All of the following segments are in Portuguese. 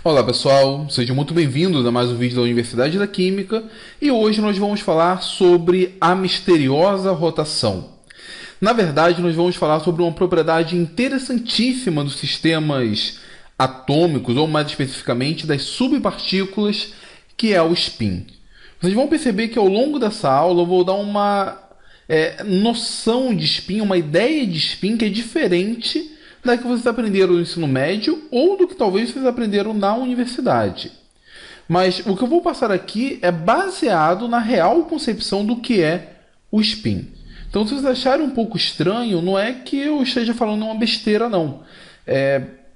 Olá pessoal, sejam muito bem-vindos a mais um vídeo da Universidade da Química e hoje nós vamos falar sobre a misteriosa rotação. Na verdade, nós vamos falar sobre uma propriedade interessantíssima dos sistemas atômicos, ou mais especificamente das subpartículas, que é o spin. Vocês vão perceber que ao longo dessa aula eu vou dar uma noção de spin, uma ideia de spin que é diferente da que vocês aprenderam no ensino médio ou do que talvez vocês aprenderam na universidade. Mas o que eu vou passar aqui é baseado na real concepção do que é o spin. Então, se vocês acharem um pouco estranho, não é que eu esteja falando uma besteira, não.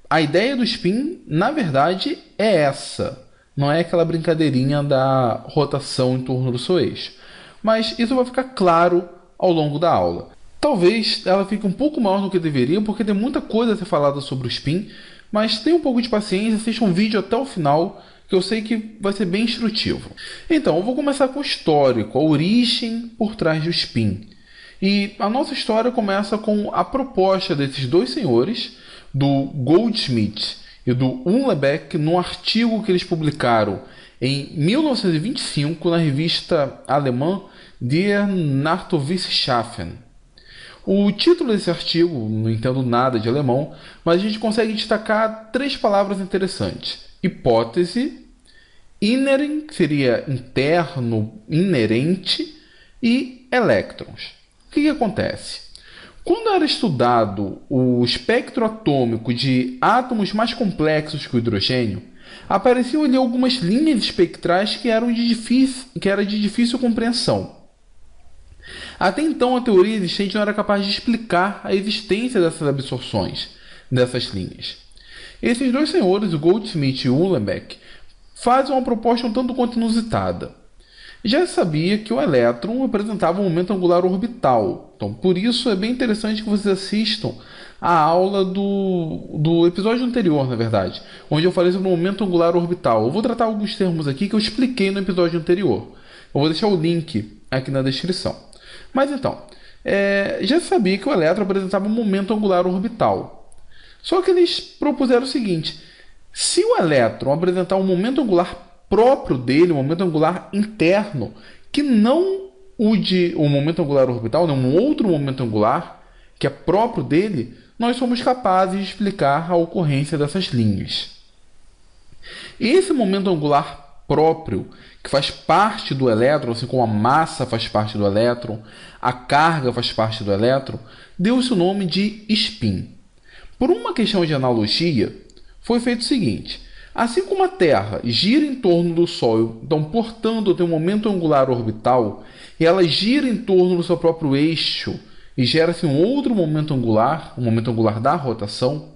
A ideia do spin, na verdade, é essa. Não é aquela brincadeirinha da rotação em torno do seu eixo. Mas isso vai ficar claro ao longo da aula. Talvez ela fique um pouco maior do que deveria, porque tem muita coisa a ser falada sobre o spin, mas tenha um pouco de paciência, assista um vídeo até o final, que eu sei que vai ser bem instrutivo. Então, eu vou começar com o histórico, a origem por trás do spin. E a nossa história começa com a proposta desses dois senhores, do Goldschmidt e do Uhlenbeck, num artigo que eles publicaram em 1925 na revista alemã Der Naturwissenschaften. O título desse artigo, não entendo nada de alemão, mas a gente consegue destacar três palavras interessantes. Hipótese, inneren, que seria interno, inerente, e elétrons. O que acontece? Quando era estudado o espectro atômico de átomos mais complexos que o hidrogênio, apareciam ali algumas linhas espectrais que eram de difícil compreensão. Até então, a teoria existente não era capaz de explicar a existência dessas absorções, dessas linhas. Esses dois senhores, o Goldschmidt e o Uhlenbeck, fazem uma proposta um tanto quanto inusitada. Já se sabia que o elétron apresentava um momento angular orbital, então por isso é bem interessante que vocês assistam a aula do episódio anterior, na verdade, onde eu falei sobre o momento angular orbital. Eu vou tratar alguns termos aqui que eu expliquei no episódio anterior. Eu vou deixar o link aqui na descrição. Mas então, já se sabia que o elétron apresentava um momento angular orbital. Só que eles propuseram o seguinte: se o elétron apresentar um momento angular próprio dele, um momento angular interno, que não o de um momento angular orbital, um outro momento angular, que é próprio dele, nós somos capazes de explicar a ocorrência dessas linhas. Esse momento angular próprio, que faz parte do elétron, assim como a massa faz parte do elétron, a carga faz parte do elétron, deu-se o nome de spin. Por uma questão de analogia, foi feito o seguinte: assim como a Terra gira em torno do Sol, então, portanto, tem um momento angular orbital, e ela gira em torno do seu próprio eixo, e gera-se um outro momento angular, o momento angular da rotação,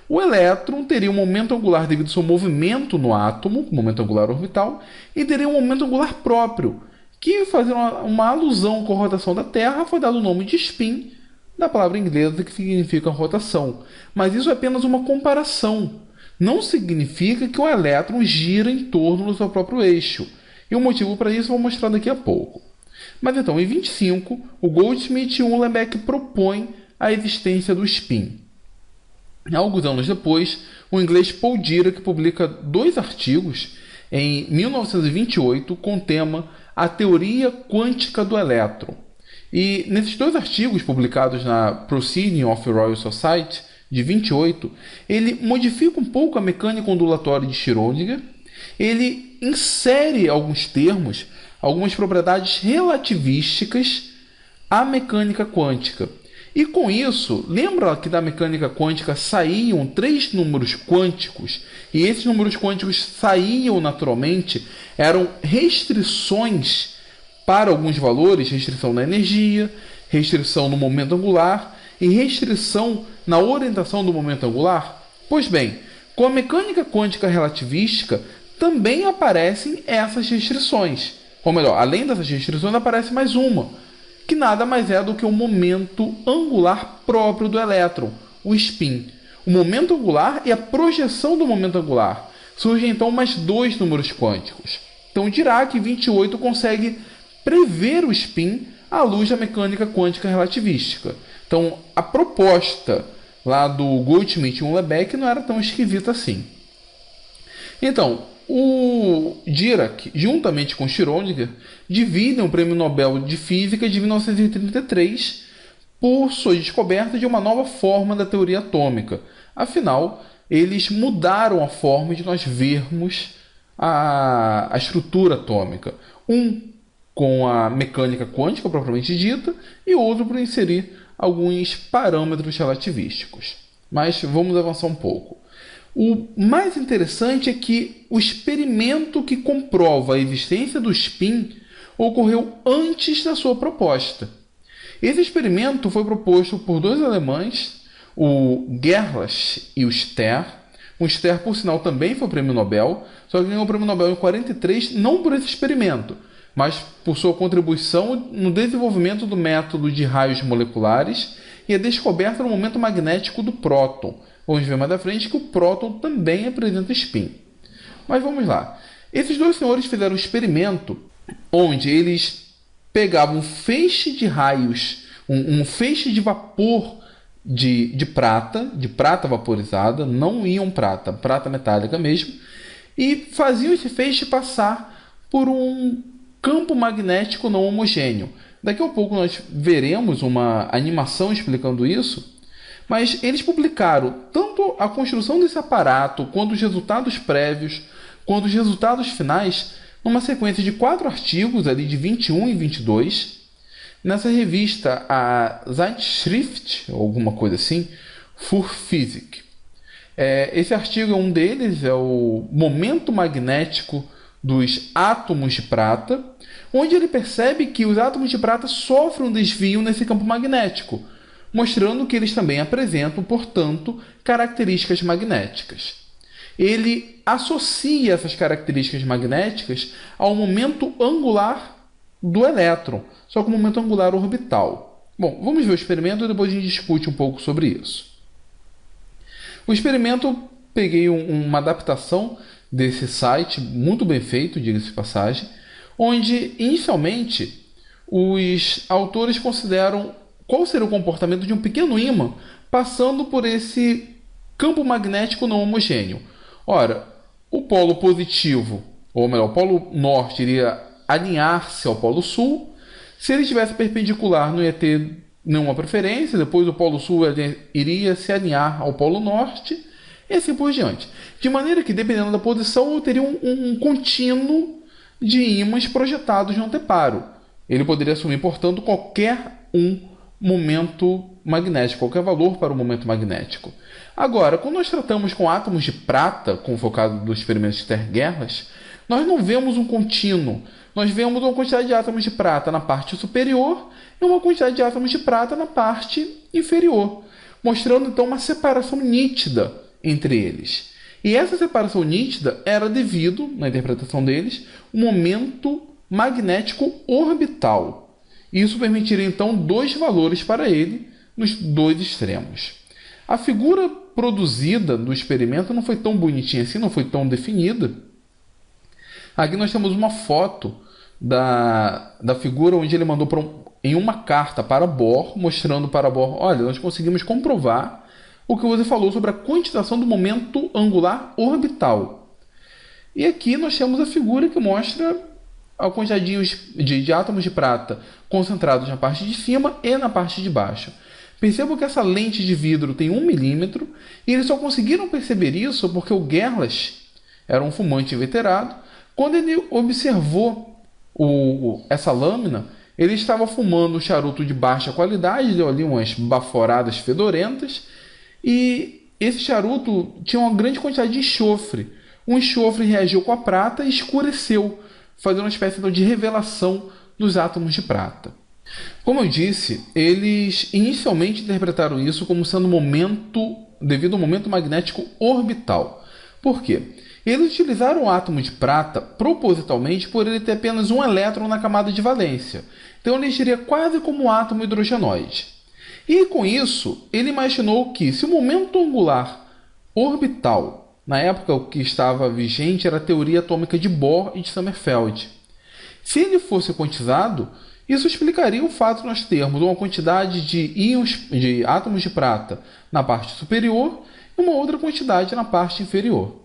o elétron teria um momento angular devido ao seu movimento no átomo, momento angular orbital, e teria um momento angular próprio, que, fazendo uma alusão com a rotação da Terra, foi dado o nome de spin, da palavra inglesa que significa rotação. Mas isso é apenas uma comparação. Não significa que o elétron gira em torno do seu próprio eixo. E o motivo para isso eu vou mostrar daqui a pouco. Mas então, em 25, o Goldschmidt e o Uhlenbeck propõem a existência do spin. Alguns anos depois, o inglês Paul Dirac publica dois artigos em 1928 com o tema A Teoria Quântica do Elétron. E nesses dois artigos publicados na Proceedings of Royal Society de 28, ele modifica um pouco a mecânica ondulatória de Schrödinger, ele insere alguns termos, algumas propriedades relativísticas à mecânica quântica. E com isso, lembra que da mecânica quântica saíam três números quânticos, e esses números quânticos saíam naturalmente, eram restrições para alguns valores, restrição na energia, restrição no momento angular e restrição na orientação do momento angular? Pois bem, com a mecânica quântica relativística também aparecem essas restrições. Ou melhor, além dessas restrições aparece mais uma, que nada mais é do que o momento angular próprio do elétron, o spin. O momento angular e a projeção do momento angular. Surgem então mais dois números quânticos. Então Dirac, em 28, consegue prever o spin à luz da mecânica quântica relativística. Então a proposta lá do Goldschmidt e Uhlenbeck não era tão esquisita assim. Então, o Dirac, juntamente com Schrödinger, dividem o Prêmio Nobel de Física de 1933 por sua descoberta de uma nova forma da teoria atômica. Afinal, eles mudaram a forma de nós vermos a estrutura atômica. Um com a mecânica quântica propriamente dita e outro por inserir alguns parâmetros relativísticos. Mas vamos avançar um pouco. O mais interessante é que o experimento que comprova a existência do spin ocorreu antes da sua proposta. Esse experimento foi proposto por dois alemães, o Gerlach e o Stern. O Stern, por sinal, também foi prêmio Nobel, só que ganhou o prêmio Nobel em 1943 não por esse experimento, mas por sua contribuição no desenvolvimento do método de raios moleculares e a descoberta do momento magnético do próton. Vamos ver mais à frente que o próton também apresenta spin. Mas vamos lá. Esses dois senhores fizeram um experimento onde eles pegavam um feixe de raios, um feixe de vapor de prata vaporizada, não íon prata, prata metálica mesmo, e faziam esse feixe passar por um campo magnético não homogêneo. Daqui a pouco nós veremos uma animação explicando isso, mas eles publicaram tanto a construção desse aparato, quanto os resultados prévios, quanto os resultados finais, numa sequência de 4 artigos, ali de 21 e 22, nessa revista, a Zeitschrift, ou alguma coisa assim, für Physik. Esse artigo é um deles, é o momento magnético dos átomos de prata, onde ele percebe que os átomos de prata sofrem um desvio nesse campo magnético, mostrando que eles também apresentam, portanto, características magnéticas. Ele associa essas características magnéticas ao momento angular do elétron, só que o momento angular orbital. Bom, vamos ver o experimento e depois a gente discute um pouco sobre isso. O experimento, peguei uma adaptação desse site, muito bem feito, diga-se de passagem, onde, inicialmente, os autores consideram qual seria o comportamento de um pequeno ímã passando por esse campo magnético não homogêneo. Ora, o polo positivo, ou melhor, o polo norte iria alinhar-se ao polo sul. Se ele estivesse perpendicular, não ia ter nenhuma preferência. Depois o polo sul iria se alinhar ao polo norte e assim por diante. De maneira que, dependendo da posição, eu teria um contínuo de ímãs projetados no anteparo. Ele poderia assumir, portanto, qualquer momento magnético, qualquer valor para o momento magnético. Agora, quando nós tratamos com átomos de prata, como foi o caso do experimento de Stern-Gerlach, nós não vemos um contínuo. Nós vemos uma quantidade de átomos de prata na parte superior e uma quantidade de átomos de prata na parte inferior, mostrando então uma separação nítida entre eles. E essa separação nítida era devido, na interpretação deles, ao momento magnético orbital. Isso permitiria então 2 valores para ele nos 2 extremos. A figura produzida do experimento não foi tão bonitinha assim, não foi tão definida. Aqui nós temos uma foto da figura onde ele mandou em uma carta para Bohr, mostrando para Bohr, olha, nós conseguimos comprovar o que você falou sobre a quantização do momento angular orbital. E aqui nós temos a figura que mostra a quantidade de átomos de prata concentrados na parte de cima e na parte de baixo. Percebam que essa lente de vidro tem 1 milímetro e eles só conseguiram perceber isso porque o Gerlach era um fumante inveterado. Quando ele observou essa lâmina, ele estava fumando um charuto de baixa qualidade, deu ali umas baforadas fedorentas, e esse charuto tinha uma grande quantidade de enxofre. O enxofre reagiu com a prata e escureceu, fazendo uma espécie de revelação dos átomos de prata. Como eu disse, eles inicialmente interpretaram isso como sendo devido ao momento magnético orbital. Por quê? Eles utilizaram o átomo de prata propositalmente por ele ter apenas um elétron na camada de valência. Então ele seria quase como um átomo hidrogenoide. E com isso, ele imaginou que se o momento angular orbital, na época o que estava vigente era a teoria atômica de Bohr e de Sommerfeld, se ele fosse quantizado, isso explicaria o fato de nós termos uma quantidade de átomos de prata na parte superior e uma outra quantidade na parte inferior.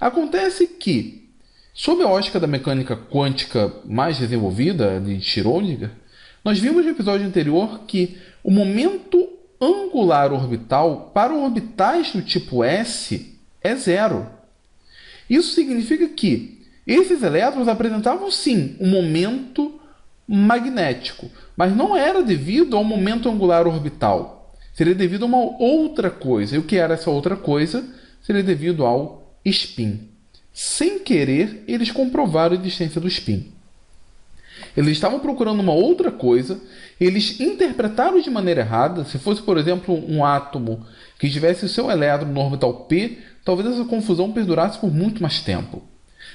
Acontece que, sob a ótica da mecânica quântica mais desenvolvida de Schrödinger, nós vimos no episódio anterior que o momento angular orbital para orbitais do tipo S é zero. Isso significa que esses elétrons apresentavam sim um momento magnético, mas não era devido ao momento angular orbital. Seria devido a uma outra coisa. E o que era essa outra coisa? Seria devido ao spin. Sem querer, eles comprovaram a existência do spin. Eles estavam procurando uma outra coisa, eles interpretaram de maneira errada. Se fosse, por exemplo, um átomo que tivesse o seu elétron no orbital P, talvez essa confusão perdurasse por muito mais tempo.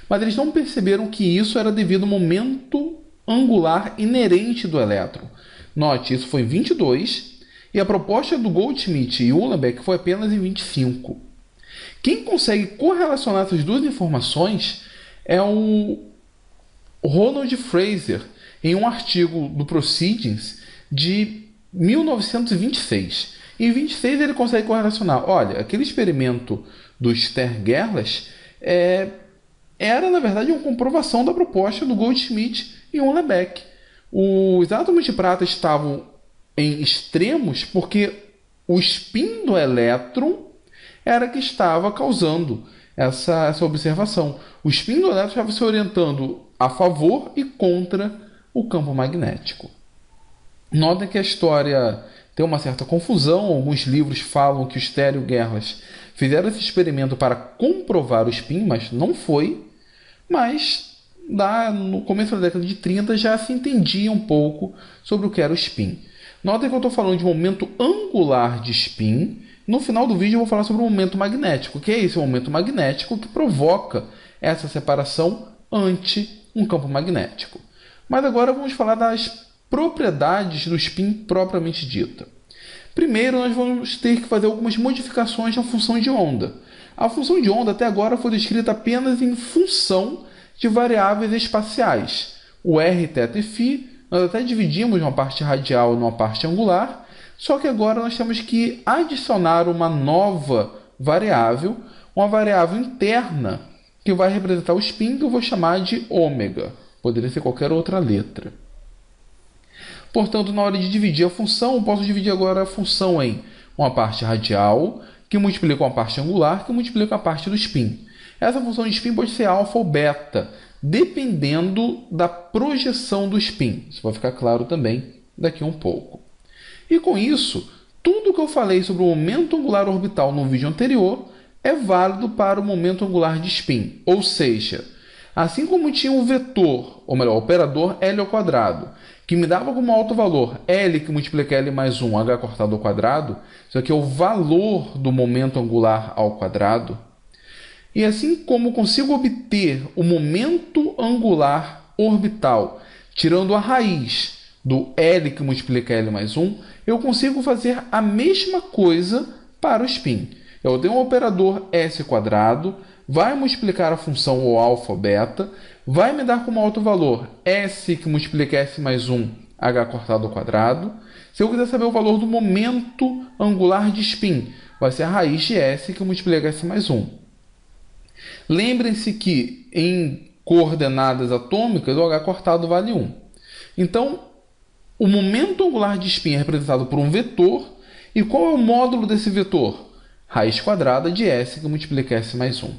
Mas eles não perceberam que isso era devido ao momento angular inerente do elétron. Note, isso foi em 22 e a proposta do Goldschmidt e Uhlenbeck foi apenas em 25. Quem consegue correlacionar essas duas informações é o Ronald Fraser, em um artigo do Proceedings de 1926. Em 26 ele consegue correlacionar. Olha, aquele experimento do Stern-Gerlach era, na verdade, uma comprovação da proposta do Goldschmidt e Uhlenbeck. Os átomos de prata estavam em extremos porque o spin do elétron era que estava causando essa observação. O spin do elétron estava se orientando a favor e contra o campo magnético. Notem que a história tem uma certa confusão. Alguns livros falam que o Stern e o Gerlach fizeram esse experimento para comprovar o spin, mas não foi. Mas no começo da década de 30 já se entendia um pouco sobre o que era o spin. Notem que eu estou falando de momento angular de spin. No final do vídeo eu vou falar sobre o momento magnético, que é esse momento magnético que provoca essa separação ante um campo magnético. Mas agora vamos falar das propriedades do spin propriamente dita. Primeiro, nós vamos ter que fazer algumas modificações na função de onda. A função de onda até agora foi descrita apenas em função de variáveis espaciais. O r, θ e φ, nós até dividimos uma parte radial e uma parte angular, só que agora nós temos que adicionar uma nova variável, uma variável interna, que vai representar o spin, que eu vou chamar de ômega. Poderia ser qualquer outra letra. Portanto, na hora de dividir a função, eu posso dividir agora a função em uma parte radial, que multiplica com a parte angular, que multiplica com a parte do spin. Essa função de spin pode ser alfa ou beta, dependendo da projeção do spin. Isso vai ficar claro também daqui a um pouco. E com isso, tudo que eu falei sobre o momento angular orbital no vídeo anterior é válido para o momento angular de spin. Ou seja, assim como tinha um vetor, ou melhor, o operador L ao quadrado, que me dava como alto valor L que multiplica L mais 1, H cortado ao quadrado, isso aqui é o valor do momento angular ao quadrado. E assim como consigo obter o momento angular orbital, tirando a raiz do L que multiplica L mais 1, eu consigo fazer a mesma coisa para o spin. Eu tenho um operador S quadrado, vai multiplicar a função ou alfa ou beta, vai me dar como alto valor S que multiplica S mais 1, H cortado ao quadrado. Se eu quiser saber o valor do momento angular de spin, vai ser a raiz de S que multiplica S mais 1. Lembrem-se que em coordenadas atômicas o H cortado vale 1. Então, o momento angular de spin é representado por um vetor. E qual é o módulo desse vetor? Raiz quadrada de S que multiplica S mais 1.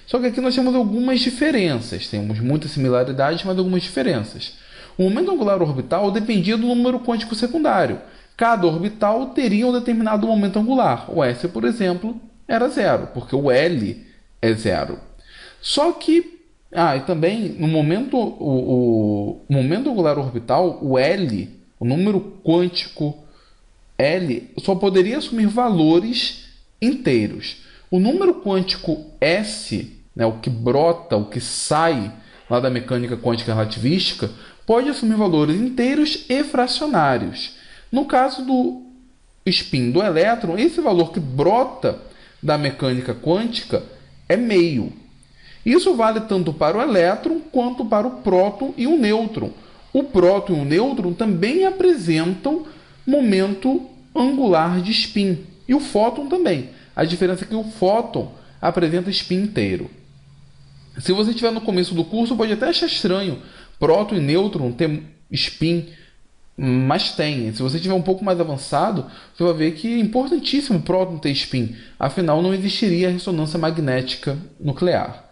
Só que aqui nós temos algumas diferenças. Temos muitas similaridades, mas algumas diferenças. O momento angular orbital dependia do número quântico secundário. Cada orbital teria um determinado momento angular. O S, por exemplo, era zero, porque o L é zero. Só que, e também no momento, o momento angular orbital, o L, o número quântico L, só poderia assumir valores inteiros. O número quântico S, o que brota, o que sai lá da mecânica quântica relativística, pode assumir valores inteiros e fracionários. No caso do spin do elétron, esse valor que brota da mecânica quântica é meio. Isso vale tanto para o elétron quanto para o próton e o nêutron. O próton e o nêutron também apresentam momento angular de spin. E o fóton também. A diferença é que o fóton apresenta spin inteiro. Se você estiver no começo do curso, pode até achar estranho próton e nêutron ter spin, mas tem. Se você estiver um pouco mais avançado, você vai ver que é importantíssimo o próton ter spin, afinal não existiria ressonância magnética nuclear.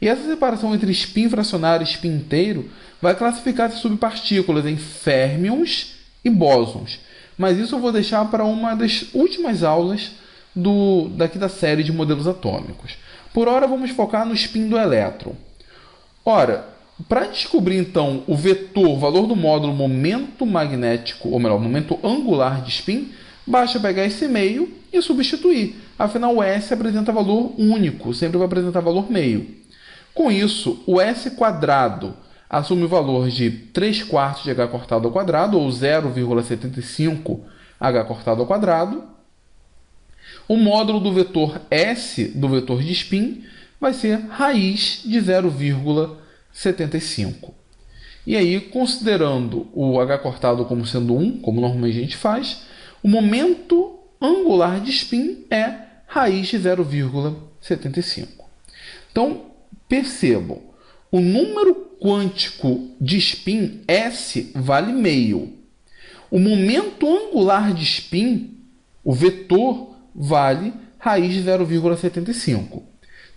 E essa separação entre spin fracionário e spin inteiro vai classificar as subpartículas em férmions e bósons, mas isso eu vou deixar para uma das últimas aulas daqui da série de modelos atômicos. Por hora vamos focar no spin do elétron. Ora, para descobrir então o vetor, o valor do módulo momento magnético, ou melhor, momento angular de spin, basta pegar esse meio e substituir. Afinal, o S apresenta valor único, sempre vai apresentar valor meio. Com isso, o S quadrado assume o valor de 3/4 de h cortado ao quadrado, ou 0,75 h cortado ao quadrado. O módulo do vetor S, do vetor de spin, vai ser raiz de 0,75. E aí, considerando o h cortado como sendo 1, como normalmente a gente faz, o momento angular de spin é raiz de 0,75. Então, percebam, o número quântico de spin S vale meio. O momento angular de spin, o vetor, vale raiz de 0,75.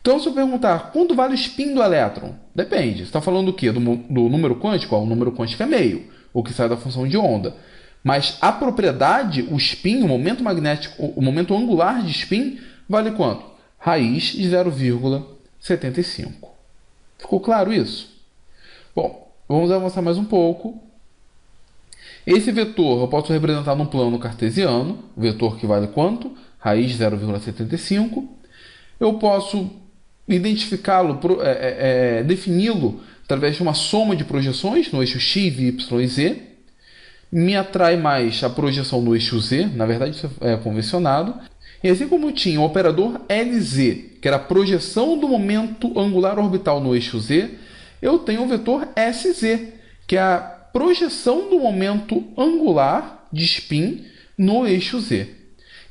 Então, se eu perguntar quanto vale o spin do elétron, depende. Você está falando do quê? Do número quântico? O número quântico é meio, o que sai da função de onda. Mas a propriedade, o spin, o momento magnético, o momento angular de spin, vale quanto? Raiz de 0,75. Ficou claro isso? Bom, vamos avançar mais um pouco. Esse vetor eu posso representar no plano cartesiano, vetor que vale quanto? Raiz de 0,75. Eu posso identificá-lo, defini-lo através de uma soma de projeções no eixo x, y e z. Me atrai mais a projeção no eixo z, na verdade isso é convencionado. E assim como tinha o operador Lz, que era a projeção do momento angular orbital no eixo z, eu tenho o vetor Sz, que é a projeção do momento angular de spin no eixo z.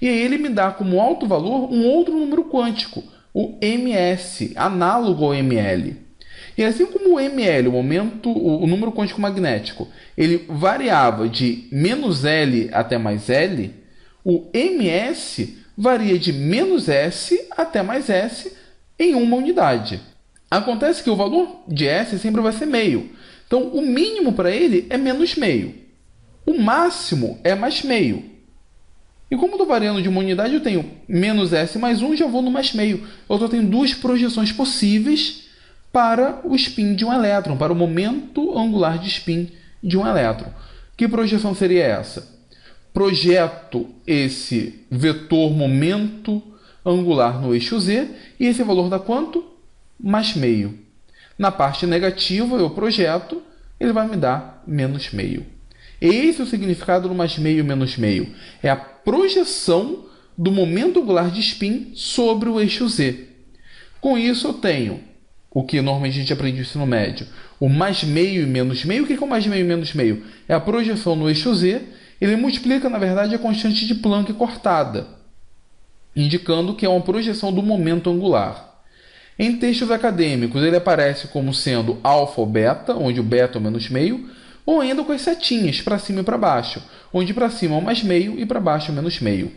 E aí ele me dá como alto valor um outro número quântico, o ms, análogo ao ml. E assim como o ml, o número quântico magnético, ele variava de -L até mais L, o ms varia de -S até mais S em uma unidade. Acontece que o valor de S sempre vai ser meio. Então, o mínimo para ele é menos meio. O máximo é mais meio. E como estou variando de uma unidade, eu tenho -S mais 1, já vou no mais meio. Eu só tenho duas projeções possíveis para o spin de um elétron, para o momento angular de spin de um elétron. Que projeção seria essa? Projeto esse vetor momento angular no eixo z e esse valor dá quanto? Mais meio. Na parte negativa eu projeto, ele vai me dar menos meio. Esse é o significado do mais meio e menos meio. É a projeção do momento angular de spin sobre o eixo z. Com isso eu tenho o que normalmente a gente aprende no ensino médio. O mais meio e menos meio. O que é o mais meio e menos meio? É a projeção no eixo z. Ele multiplica, na verdade, a constante de Planck cortada, indicando que é uma projeção do momento angular. Em textos acadêmicos, ele aparece como sendo alfa ou beta, onde o beta é o menos meio, ou ainda com as setinhas para cima e para baixo, onde para cima é o mais meio e para baixo é o menos meio.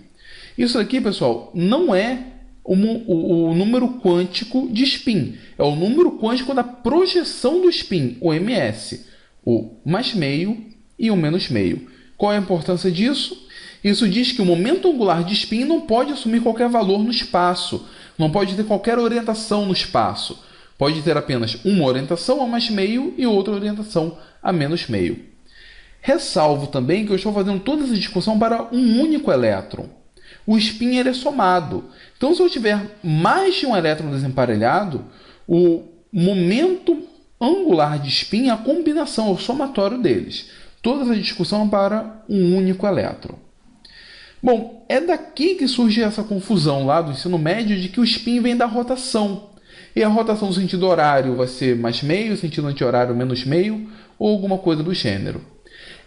Isso aqui, pessoal, não é o número quântico de spin, é o número quântico da projeção do spin, o ms, o mais meio e o menos meio. Qual é a importância disso? Isso diz que o momento angular de spin não pode assumir qualquer valor no espaço, não pode ter qualquer orientação no espaço. Pode ter apenas uma orientação a mais meio e outra orientação a menos meio. Ressalvo também que eu estou fazendo toda essa discussão para um único elétron. O spin ele é somado. Então, se eu tiver mais de um elétron desemparelhado, o momento angular de spin é a combinação, é o somatório deles. Toda essa discussão é para um único elétron. Bom, é daqui que surge essa confusão lá do ensino médio de que o spin vem da rotação. E a rotação no sentido horário vai ser mais meio, sentido anti-horário menos meio, ou alguma coisa do gênero.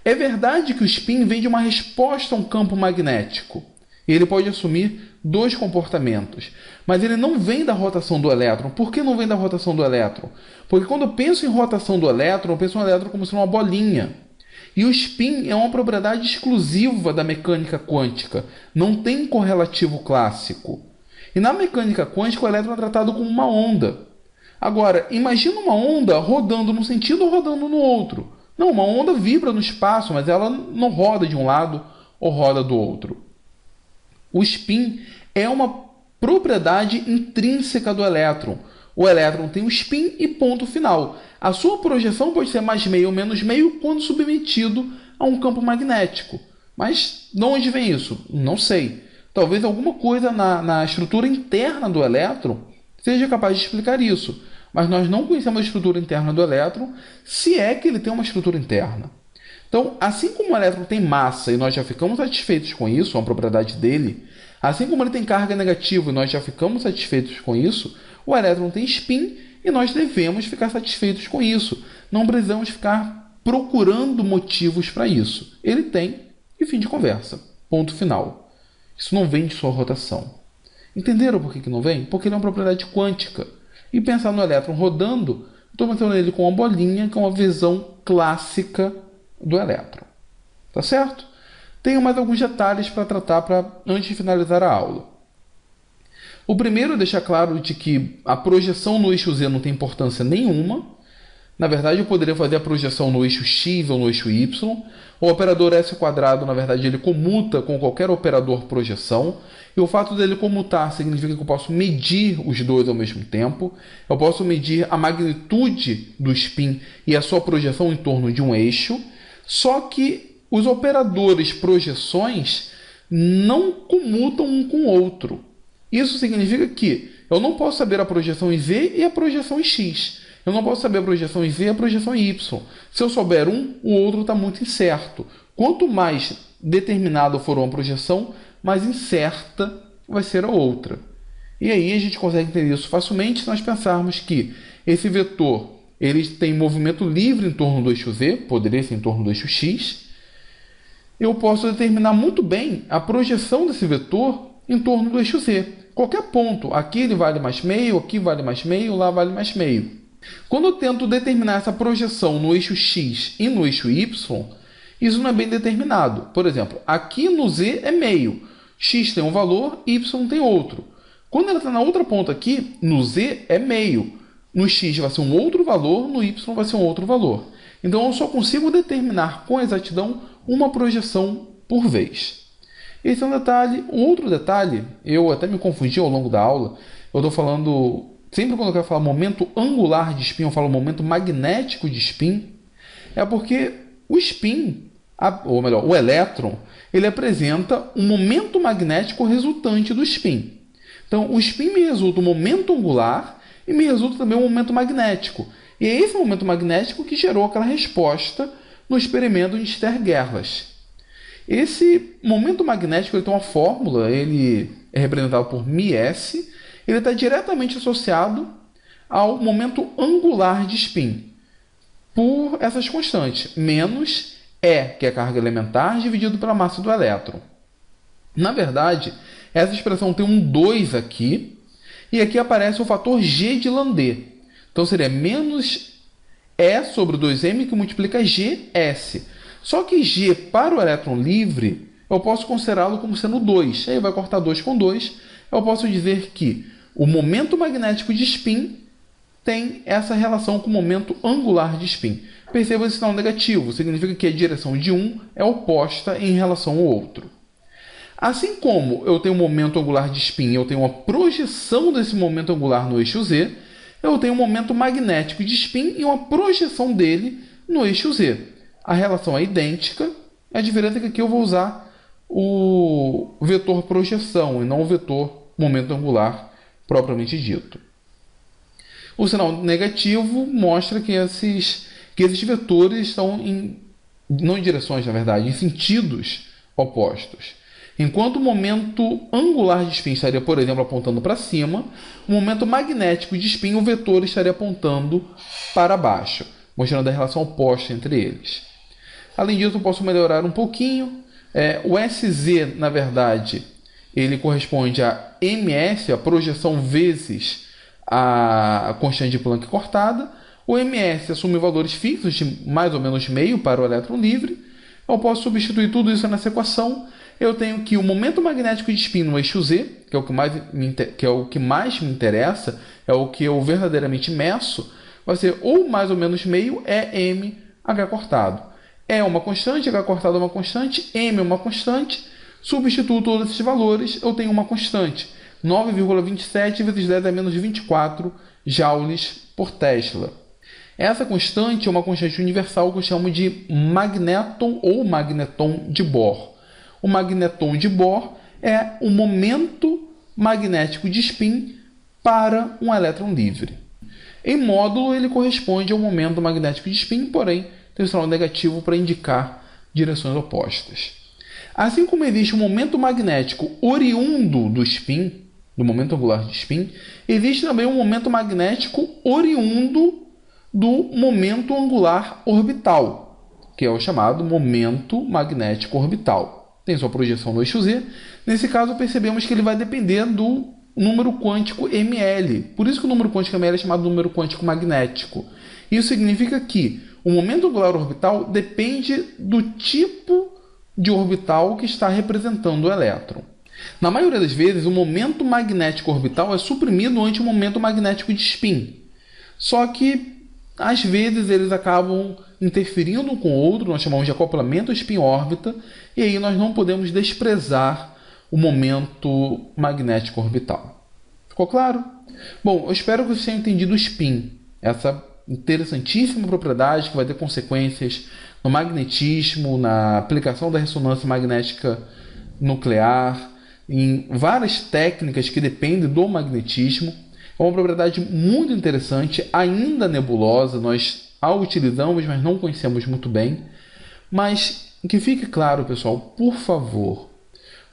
É verdade que o spin vem de uma resposta a um campo magnético. E ele pode assumir dois comportamentos. Mas ele não vem da rotação do elétron. Por que não vem da rotação do elétron? Porque quando eu penso em rotação do elétron, eu penso no elétron como sendo uma bolinha. E o spin é uma propriedade exclusiva da mecânica quântica. Não tem correlativo clássico. E na mecânica quântica, o elétron é tratado como uma onda. Agora, imagina uma onda rodando num sentido ou rodando no outro. Não, uma onda vibra no espaço, mas ela não roda de um lado ou roda do outro. O spin é uma propriedade intrínseca do elétron. O elétron tem um spin e ponto final. A sua projeção pode ser mais meio ou menos meio quando submetido a um campo magnético. Mas de onde vem isso? Não sei. Talvez alguma coisa na estrutura interna do elétron seja capaz de explicar isso. Mas nós não conhecemos a estrutura interna do elétron, se é que ele tem uma estrutura interna. Então, assim como o elétron tem massa e nós já ficamos satisfeitos com isso, é uma propriedade dele, assim como ele tem carga negativa e nós já ficamos satisfeitos com isso, o elétron tem spin e nós devemos ficar satisfeitos com isso. Não precisamos ficar procurando motivos para isso. Ele tem e fim de conversa. Ponto final. Isso não vem de sua rotação. Entenderam por que não vem? Porque ele é uma propriedade quântica. E pensar no elétron rodando, estou pensando nele com uma bolinha, que é uma visão clássica do elétron. Tá certo? Tenho mais alguns detalhes para tratar antes de finalizar a aula. O primeiro é deixar claro de que a projeção no eixo Z não tem importância nenhuma. Na verdade, eu poderia fazer a projeção no eixo X ou no eixo Y. O operador S², na verdade, ele comuta com qualquer operador projeção. E o fato dele comutar significa que eu posso medir os dois ao mesmo tempo. Eu posso medir a magnitude do spin e a sua projeção em torno de um eixo. Só que os operadores projeções não comutam um com o outro. Isso significa que eu não posso saber a projeção em Z e a projeção em X. Eu não posso saber a projeção em Z e a projeção em Y. Se eu souber um, o outro está muito incerto. Quanto mais determinado for uma projeção, mais incerta vai ser a outra. E aí a gente consegue entender isso facilmente se nós pensarmos que esse vetor ele tem movimento livre em torno do eixo Z, poderia ser em torno do eixo X. Eu posso determinar muito bem a projeção desse vetor em torno do eixo Z. Qualquer ponto, aqui ele vale mais meio, aqui vale mais meio, lá vale mais meio. Quando eu tento determinar essa projeção no eixo X e no eixo Y, isso não é bem determinado. Por exemplo, aqui no Z é meio. X tem um valor, Y tem outro. Quando ela está na outra ponta aqui, no Z é meio. No X vai ser um outro valor, no Y vai ser um outro valor. Então eu só consigo determinar com exatidão uma projeção por vez. Esse é um detalhe. Um outro detalhe, eu até me confundi ao longo da aula. Eu estou falando, sempre quando eu quero falar momento angular de spin, eu falo momento magnético de spin. É porque o spin, ou melhor, o elétron, ele apresenta um momento magnético resultante do spin. Então, o spin me resulta um momento angular e me resulta também um momento magnético. E é esse momento magnético que gerou aquela resposta no experimento de Stern-Gerlach. Esse momento magnético ele tem uma fórmula, ele é representado por μs, ele está diretamente associado ao momento angular de spin, por essas constantes, menos E, que é a carga elementar, dividido pela massa do elétron. Na verdade, essa expressão tem um 2 aqui, e aqui aparece o fator G de Landé. Então seria menos E sobre 2m que multiplica GS. Só que G para o elétron livre, eu posso considerá-lo como sendo 2. Aí vai cortar 2 com 2. Eu posso dizer que o momento magnético de spin tem essa relação com o momento angular de spin. Perceba esse sinal negativo. Significa que a direção de um é oposta em relação ao outro. Assim como eu tenho um momento angular de spin, eu tenho uma projeção desse momento angular no eixo Z, eu tenho um momento magnético de spin e uma projeção dele no eixo Z. A relação é idêntica, a diferença é que aqui eu vou usar o vetor projeção e não o vetor momento angular propriamente dito. O sinal negativo mostra que esses vetores estão não em direções, na verdade, em sentidos opostos. Enquanto o momento angular de spin estaria, por exemplo, apontando para cima, o momento magnético de spin, o vetor estaria apontando para baixo, mostrando a relação oposta entre eles. Além disso, eu posso melhorar um pouquinho. O SZ, na verdade, ele corresponde a ms, a projeção vezes a constante de Planck cortada. O ms assume valores fixos de mais ou menos meio para o elétron livre. Eu posso substituir tudo isso nessa equação. Eu tenho que o momento magnético de spin no eixo Z, que é o que mais me interessa, é o que eu verdadeiramente meço, vai ser ou mais ou menos meio m h cortado. E é uma constante, h cortado é uma constante, m é uma constante. Substituo todos esses valores, eu tenho uma constante. 9,27 vezes 10 a menos 24 joules por Tesla. Essa constante é uma constante universal que eu chamo de magnéton ou magneton de Bohr. O magneton de Bohr é o momento magnético de spin para um elétron livre. Em módulo, ele corresponde ao momento magnético de spin, porém tem um sinal negativo para indicar direções opostas. Assim como existe um momento magnético oriundo do spin, do momento angular de spin, existe também um momento magnético oriundo do momento angular orbital, que é o chamado momento magnético orbital. Tem sua projeção no eixo Z. Nesse caso, percebemos que ele vai depender do número quântico ml. Por isso que o número quântico ml é chamado número quântico magnético. Isso significa que o momento angular orbital depende do tipo de orbital que está representando o elétron. Na maioria das vezes, o momento magnético orbital é suprimido ante o momento magnético de spin. Só que, às vezes, eles acabam interferindo um com o outro, nós chamamos de acoplamento spin-órbita, e aí nós não podemos desprezar o momento magnético orbital. Ficou claro? Bom, eu espero que vocês tenham entendido o spin, essa interessantíssima propriedade que vai ter consequências no magnetismo, na aplicação da ressonância magnética nuclear, em várias técnicas que dependem do magnetismo. É uma propriedade muito interessante, ainda nebulosa, nós a utilizamos, mas não conhecemos muito bem. Mas que fique claro, pessoal, por favor,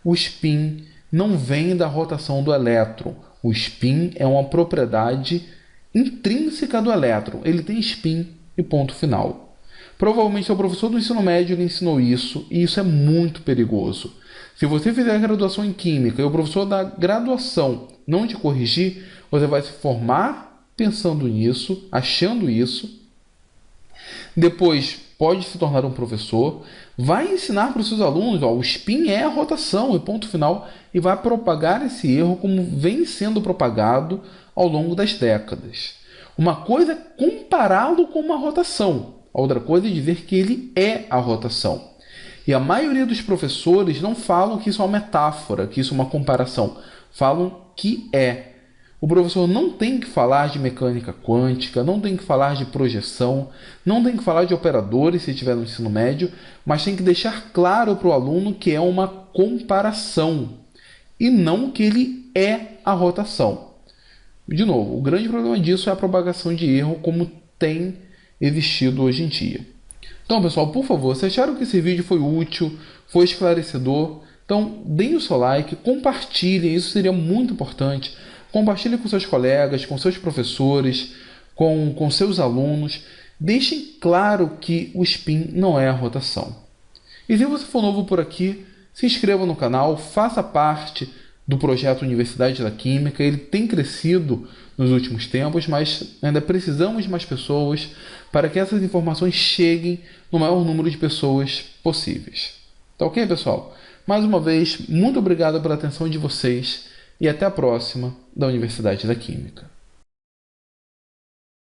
o spin não vem da rotação do elétron. O spin é uma propriedade intrínseca do elétron. Ele tem spin e ponto final. Provavelmente o professor do ensino médio lhe ensinou isso, e isso é muito perigoso. Se você fizer a graduação em Química e o professor da graduação não te corrigir, você vai se formar pensando nisso, achando isso. Depois pode se tornar um professor, vai ensinar para os seus alunos, o spin é a rotação e ponto final, e vai propagar esse erro como vem sendo propagado ao longo das décadas. Uma coisa é compará-lo com uma rotação, a outra coisa é dizer que ele é a rotação. E a maioria dos professores não falam que isso é uma metáfora, que isso é uma comparação. Falam que é. O professor não tem que falar de mecânica quântica, não tem que falar de projeção, não tem que falar de operadores se estiver no ensino médio, mas tem que deixar claro para o aluno que é uma comparação e não que ele é a rotação. De novo, o grande problema disso é a propagação de erro como tem existido hoje em dia. Então, pessoal, por favor, se acharam que esse vídeo foi útil, foi esclarecedor, então deem o seu like, compartilhem, isso seria muito importante. Compartilhem com seus colegas, com seus professores, com seus alunos. Deixem claro que o spin não é a rotação. E se você for novo por aqui, se inscreva no canal, faça parte do projeto Universidade da Química. Ele tem crescido nos últimos tempos, mas ainda precisamos de mais pessoas para que essas informações cheguem no maior número de pessoas possíveis. Tá ok, pessoal? Mais uma vez, muito obrigado pela atenção de vocês e até a próxima da Universidade da Química.